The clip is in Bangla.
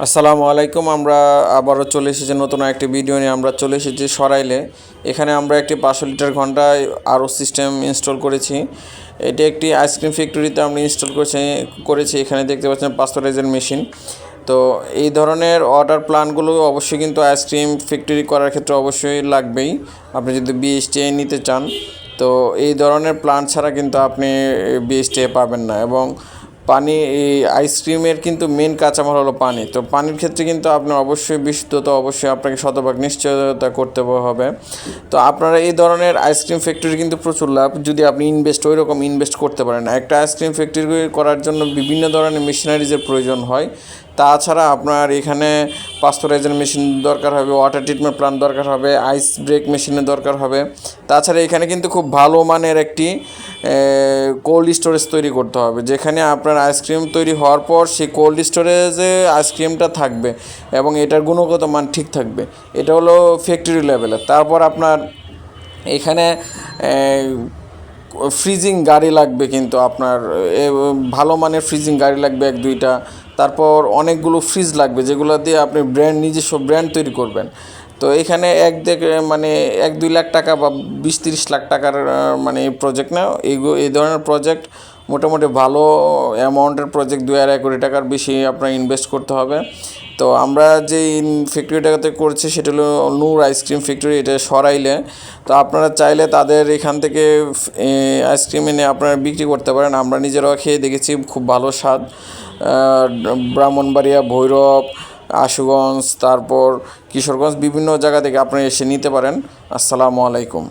আসসালামু আলাইকুম। আমরা আবারও চলে এসেছি নতুন একটি ভিডিও নিয়ে। আমরা চলে এসেছি সরাইলে। এখানে আমরা একটি 500 লিটার ঘন্টায় আরও সিস্টেম ইনস্টল করেছি। এটি একটি আইসক্রিম ফ্যাক্টরিতে আমরা ইনস্টল করেছি। এখানে দেখতে পাচ্ছেন পাস্তুরাইজার মেশিন। তো এই ধরনের অর্ডার প্ল্যানগুলো অবশ্যই কিন্তু আইসক্রিম ফ্যাক্টরি করার ক্ষেত্রে অবশ্যই লাগবেই। আপনি যদি বিএসটিআই নিতে চান, তো এই ধরনের প্ল্যান ছাড়া কিন্তু আপনি বিএসটিআই পাবেন না। এবং পানি, এই আইসক্রিমের কিন্তু মেন কাঁচামাল হলো পানি। তো পানির ক্ষেত্রে কিন্তু আপনার অবশ্যই বিশুদ্ধতা অবশ্যই আপনাকে শতভাগ নিশ্চয়তা করতে হবে। তো আপনারা এই ধরনের আইসক্রিম ফ্যাক্টরি কিন্তু প্রচুর লাভ, যদি আপনি ওই রকম ইনভেস্ট করতে পারেন। একটা আইসক্রিম ফ্যাক্টরি করার জন্য বিভিন্ন ধরনের মেশিনারিজের প্রয়োজন হয়। তাছাড়া আপনার এখানে পাস্তুরাইজার মেশিন দরকার হবে, ওয়াটার ট্রিটমেন্ট প্ল্যান্ট দরকার হবে, আইস ব্রেক মেশিনের দরকার হবে। তাছাড়া এখানে কিন্তু খুব ভালো মানের একটি কোল্ড স্টোরেজ তৈরি করতে হবে, যেখানে আপনার আইসক্রিম তৈরি হওয়ার পর সেই কোল্ড স্টোরেজে আইসক্রিমটা থাকবে এবং এটার গুণগত মান ঠিক থাকবে। এটা হলো ফ্যাক্টরি লেভেলে। তারপর আপনার এখানে ফ্রিজিং গাড়ি লাগবে, কিন্তু আপনার ভালো মানের ফ্রিজিং গাড়ি লাগবে 1-2টা। তারপর অনেকগুলো ফ্রিজ লাগবে, যেগুলো দিয়ে আপনি নিজস্ব ব্র্যান্ড তৈরি করবেন। তো এখানে মানে 1-2 লাখ টাকা বা 20-30 লাখ টাকার মানে প্রজেক্ট না। এই ধরনের প্রজেক্ট মোটামুটি ভালো অ্যামাউন্টের প্রজেক্ট 2-2.5 কোটি টাকার বেশি আপনার ইনভেস্ট করতে হবে। তো আমরা যেই ফ্যাক্টরিটাতে করছি সেটা হলো নূর আইসক্রিম ফ্যাক্টরি, এটা সরাইলে। তো আপনারা চাইলে তাদের এখান থেকে আইসক্রিম এনে আপনারা বিক্রি করতে পারেন। আমরা নিজেরাও খেয়ে দেখেছি, খুব ভালো স্বাদ। ব্রাহ্মণবাড়িয়া, ভৈরব, আশুগঞ্জ, তারপর কিশোরগঞ্জ, বিভিন্ন জায়গা থেকে আপনারা এসে নিতে পারেন। আসসালামু আলাইকুম।